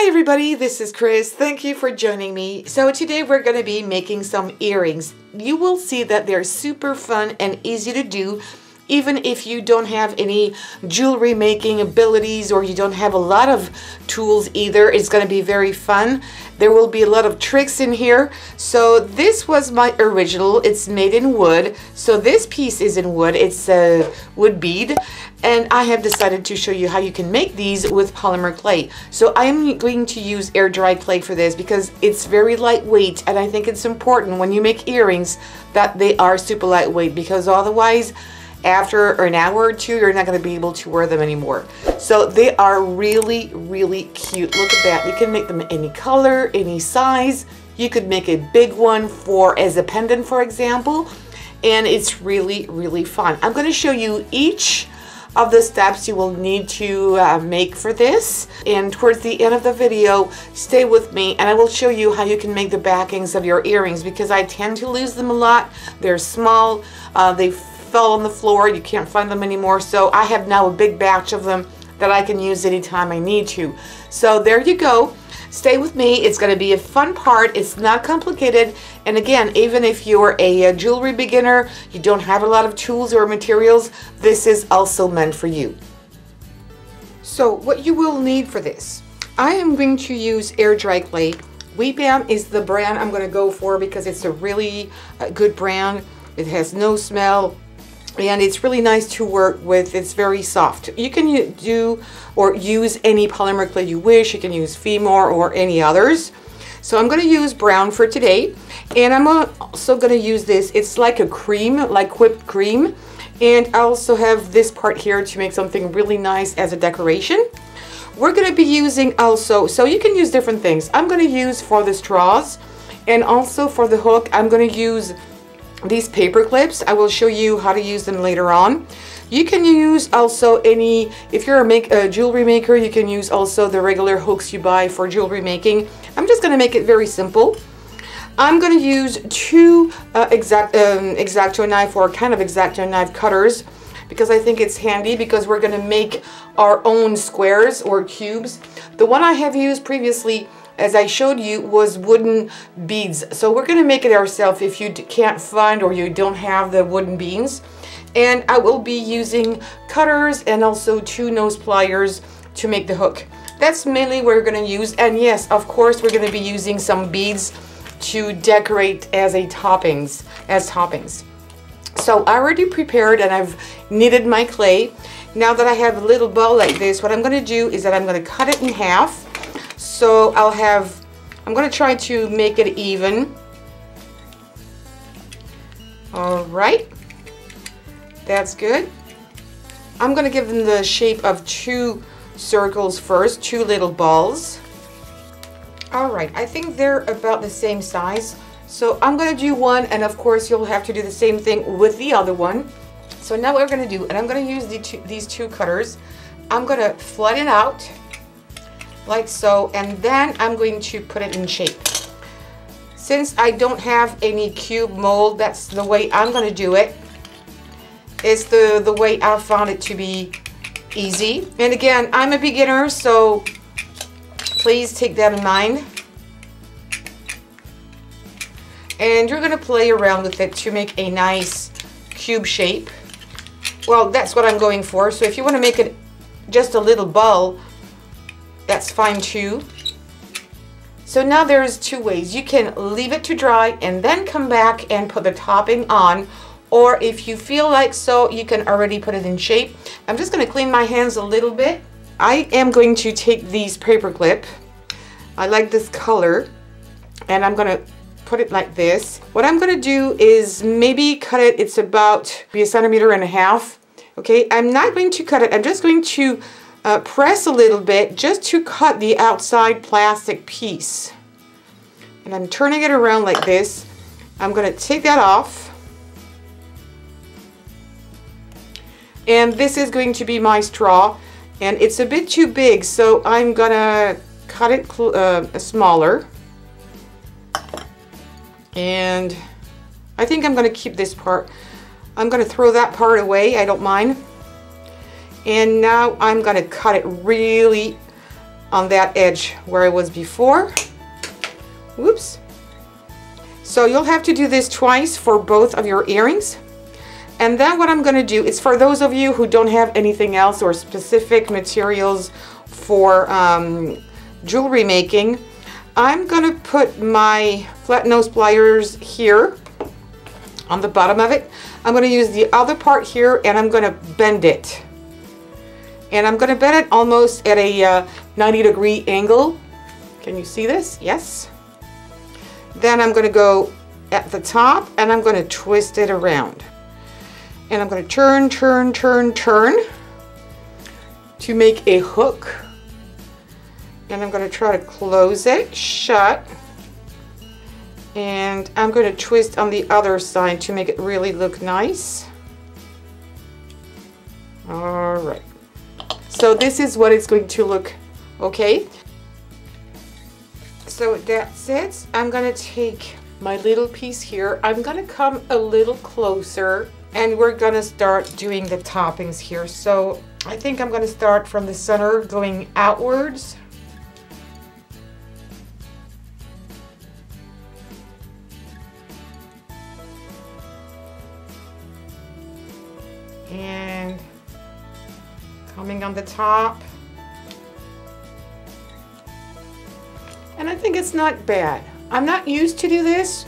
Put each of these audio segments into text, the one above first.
Hi everybody, this is Chris. Thank you for joining me. So today we're going to be making some earrings. You will see that they're super fun and easy to do, even if you don't have any jewelry making abilities or you don't have a lot of tools either. It's going to be very fun. There will be a lot of tricks in here. So this was my original. It's made in wood. So this piece is in wood. It's a wood bead. And I have decided to show you how you can make these with polymer clay. So I'm going to use air dry clay for this because it's very lightweight, and I think it's important when you make earrings that they are super lightweight, because otherwise after an hour or two you're not going to be able to wear them anymore. So they are really, really cute. Look at that. You can make them any color, any size. You could make a big one for as a pendant, for example, and it's really, really fun. I'm going to show you each of the steps you will need to make for this, and towards the end of the video stay with me and I will show you how you can make the backings of your earrings, because I tend to lose them a lot. They're small, they fell on the floor, you can't find them anymore, so I have now a big batch of them that I can use anytime I need to. So there you go. Stay with me. It's going to be a fun part. It's not complicated. And again, even if you're a jewelry beginner, you don't have a lot of tools or materials, this is also meant for you. So what you will need for this, I am going to use air dry clay. Weebam is the brand I'm going to go for because it's a really good brand. It has no smell, and it's really nice to work with. It's very soft. You can do or use any polymer clay you wish. You can use Femor or any others. So I'm going to use brown for today, and I'm also going to use this. It's like a cream, like whipped cream, and I also have this part here to make something really nice as a decoration. We're going to be using also, so you can use different things. I'm going to use for the straws, and also for the hook I'm going to use these paper clips. I will show you how to use them later on. You can use also any, if you're a jewelry maker, you can use also the regular hooks you buy for jewelry making. I'm just going to make it very simple. I'm going to use two X-Acto knife, or kind of X-Acto knife cutters, because I think it's handy, because we're going to make our own squares or cubes. The one I have used previously, as I showed you, was wooden beads. So we're going to make it ourselves if you can't find or you don't have the wooden beads. And I will be using cutters and also two nose pliers to make the hook. That's mainly what we're going to use. And yes, of course, we're going to be using some beads to decorate as toppings. So I already prepared and I've kneaded my clay. Now that I have a little ball like this, what I'm going to do is that I'm going to cut it in half. So I'm going to try to make it even. All right, that's good. I'm going to give them the shape of two circles first, two little balls. All right, I think they're about the same size. So I'm going to do one, and of course you'll have to do the same thing with the other one. So now what we're going to do, and I'm going to use these two cutters, I'm going to flat it out like so, and then I'm going to put it in shape. Since I don't have any cube mold, that's the way I'm going to do it. It's the way I found it to be easy. And again, I'm a beginner, so please take that in mind. And you're going to play around with it to make a nice cube shape. Well, that's what I'm going for. So if you want to make it just a little ball, that's fine too. So now there's two ways. You can leave it to dry and then come back and put the topping on, or if you feel like so, you can already put it in shape. I'm just going to clean my hands a little bit. I am going to take these paper clip. I like this color, and I'm going to put it like this. What I'm going to do is maybe cut it. It's about 1.5 centimeters. Okay, I'm not going to cut it. I'm just going to press a little bit just to cut the outside plastic piece. And I'm turning it around like this. I'm going to take that off. And this is going to be my straw. And it's a bit too big, so I'm going to cut it smaller. And I think I'm going to keep this part. I'm going to throw that part away. I don't mind. And now I'm going to cut it really on that edge where I was before. Whoops. So you'll have to do this twice for both of your earrings. And then what I'm going to do is, for those of you who don't have anything else or specific materials for jewelry making, I'm going to put my flat nose pliers here on the bottom of it. I'm going to use the other part here and I'm going to bend it. And I'm going to bend it almost at a 90-degree angle. Can you see this? Yes. Then I'm going to go at the top and I'm going to twist it around. And I'm going to turn, turn, turn, turn to make a hook. And I'm going to try to close it shut. And I'm going to twist on the other side to make it really look nice. All right. So this is what it's going to look, okay? So that's it. I'm going to take my little piece here. I'm going to come a little closer and we're going to start doing the toppings here. So I think I'm going to start from the center going outwards. And coming on the top. And I think it's not bad. I'm not used to do this,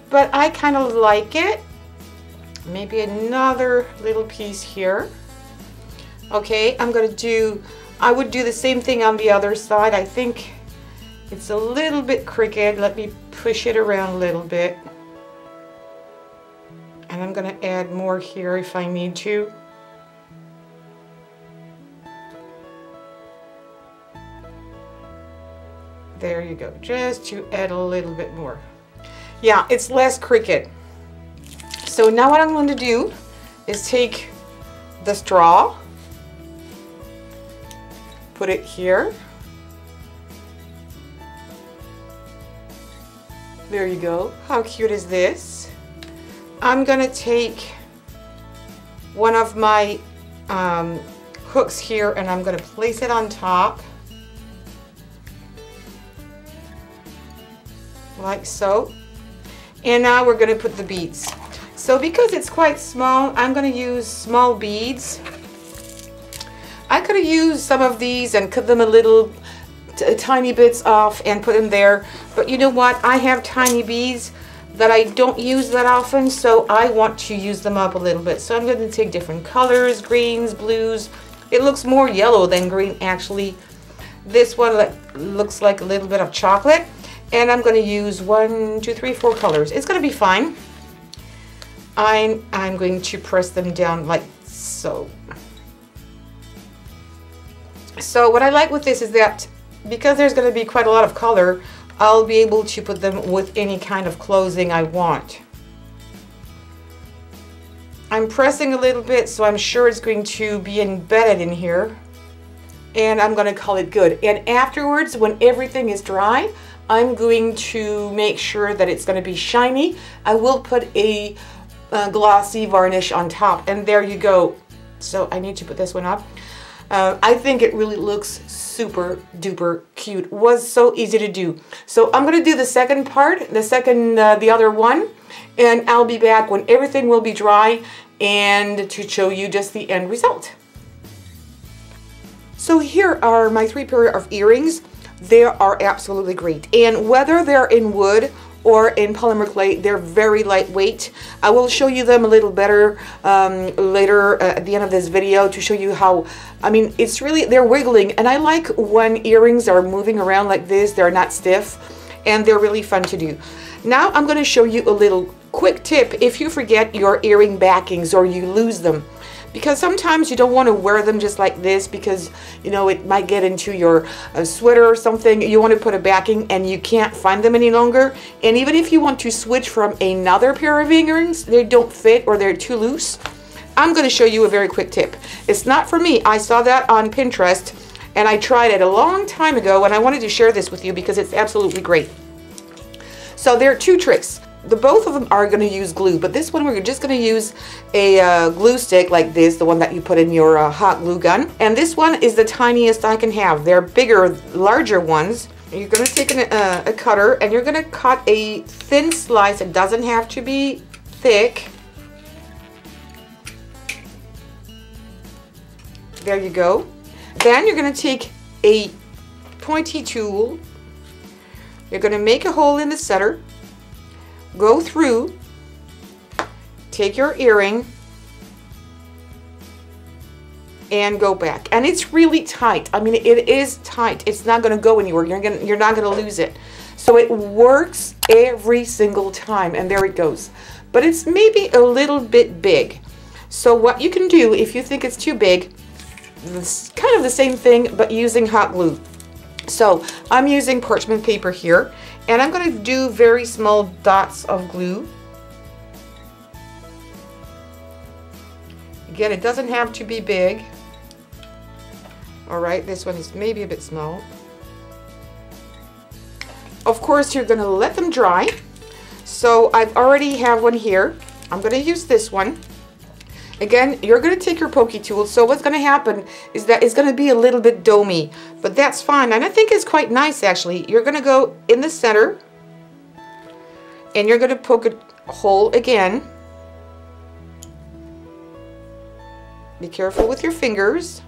but I kind of like it. Maybe another little piece here. Okay, I would do the same thing on the other side. I think it's a little bit crooked. Let me push it around a little bit. And I'm going to add more here if I need to. There you go, just to add a little bit more. Yeah, it's less crooked. So now what I'm going to do is take the straw, put it here. There you go. How cute is this? I'm going to take one of my hooks here and I'm going to place it on top. Like so. And now we're going to put the beads. So because it's quite small, I'm going to use small beads. I could have used some of these and cut them a little tiny bits off and put them there, but you know what, I have tiny beads that I don't use that often, so I want to use them up a little bit. So I'm going to take different colors, greens, blues. It looks more yellow than green actually. This one looks like a little bit of chocolate. And I'm going to use 1, 2, 3, 4 colors. It's going to be fine. I'm going to press them down like so. So what I like with this is that because there's going to be quite a lot of color, I'll be able to put them with any kind of clothing I want. I'm pressing a little bit, so I'm sure it's going to be embedded in here. And I'm going to call it good. And afterwards, when everything is dry, I'm going to make sure that it's going to be shiny. I will put a glossy varnish on top, and there you go. So I need to put this one up. I think it really looks super duper cute. Was so easy to do. So I'm going to do the second part, the other one, and I'll be back when everything will be dry and to show you just the end result. So here are my 3 pair of earrings. They are absolutely great, and whether they're in wood or in polymer clay, they're very lightweight. I will show you them a little better later at the end of this video to show you how, I mean, it's really, they're wiggling, and I like when earrings are moving around like this. They're not stiff and they're really fun to do. Now I'm going to show you a little quick tip if you forget your earring backings or you lose them. Because sometimes you don't want to wear them just like this because, you know, it might get into your sweater or something. You want to put a backing and you can't find them any longer. And even if you want to switch from another pair of earrings, they don't fit or they're too loose. I'm going to show you a very quick tip. It's not for me. I saw that on Pinterest and I tried it a long time ago, and I wanted to share this with you because it's absolutely great. So there are 2 tricks. both of them are going to use glue, but this one we're just going to use a glue stick like this, the one that you put in your hot glue gun. And this one is the tiniest I can have. They're bigger, larger ones. You're going to take a cutter and you're going to cut a thin slice. It doesn't have to be thick. There you go. Then you're going to take a pointy tool. You're going to make a hole in the center. Go through, take your earring, and go back. And it's really tight. I mean, it is tight. It's not going to go anywhere. You're not going to lose it. So it works every single time. And there it goes. But it's maybe a little bit big. So what you can do, if you think it's too big, it's kind of the same thing, but using hot glue. So I'm using parchment paper here. And I'm going to do very small dots of glue. Again, it doesn't have to be big. All right, this one is maybe a bit small. Of course, you're going to let them dry. So I've already have one here. I'm going to use this one. Again, you're going to take your pokey tool. So what's going to happen is that it's going to be a little bit domey, but that's fine. And I think it's quite nice, actually. You're going to go in the center and you're going to poke a hole again. Be careful with your fingers.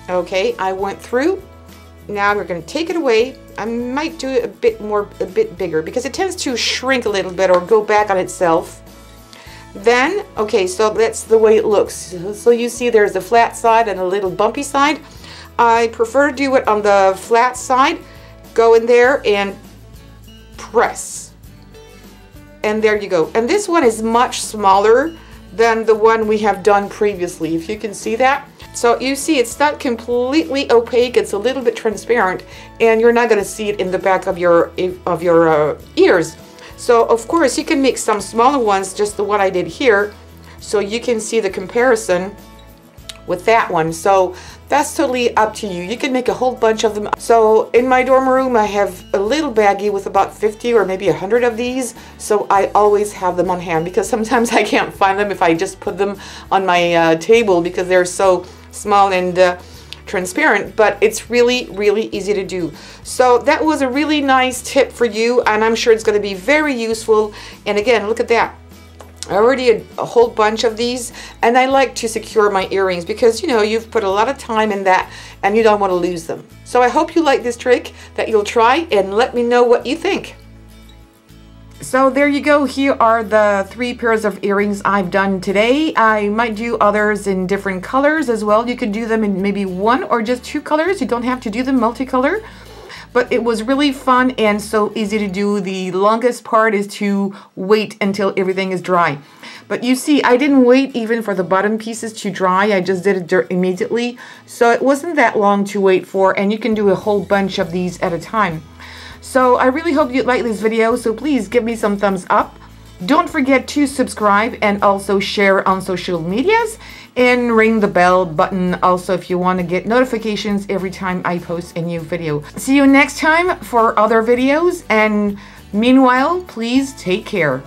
Okay, I went through. Now we're going to take it away. I might do it a bit bigger because it tends to shrink a little bit or go back on itself. Then, okay, so that's the way it looks. So you see there's a flat side and a little bumpy side. I prefer to do it on the flat side. Go in there and press. And there you go. And this one is much smaller than the one we have done previously, if you can see that. So you see it's not completely opaque, it's a little bit transparent, and you're not going to see it in the back of your ears. So of course you can make some smaller ones, just the one I did here, so you can see the comparison with that one. So that's totally up to you. You can make a whole bunch of them. So in my dorm room I have a little baggie with about 50 or maybe 100 of these, so I always have them on hand because sometimes I can't find them if I just put them on my table because they're so small and transparent, but it's really easy to do. So that was a really nice tip for you, and I'm sure it's going to be very useful. And again, look at that. I already had a whole bunch of these, and I like to secure my earrings because, you know, you've put a lot of time in that and you don't want to lose them. So I hope you like this trick, that you'll try, and let me know what you think. So there you go. Here are the 3 pairs of earrings I've done today. I might do others in different colors as well. You could do them in maybe 1 or just 2 colors. You don't have to do them multicolor. But it was really fun and so easy to do. The longest part is to wait until everything is dry. But you see, I didn't wait even for the bottom pieces to dry. I just did it immediately. So it wasn't that long to wait for, and you can do a whole bunch of these at a time. So I really hope you like this video, so please give me some thumbs up. Don't forget to subscribe and also share on social medias, and ring the bell button also if you want to get notifications every time I post a new video. See you next time for other videos, and meanwhile, please take care.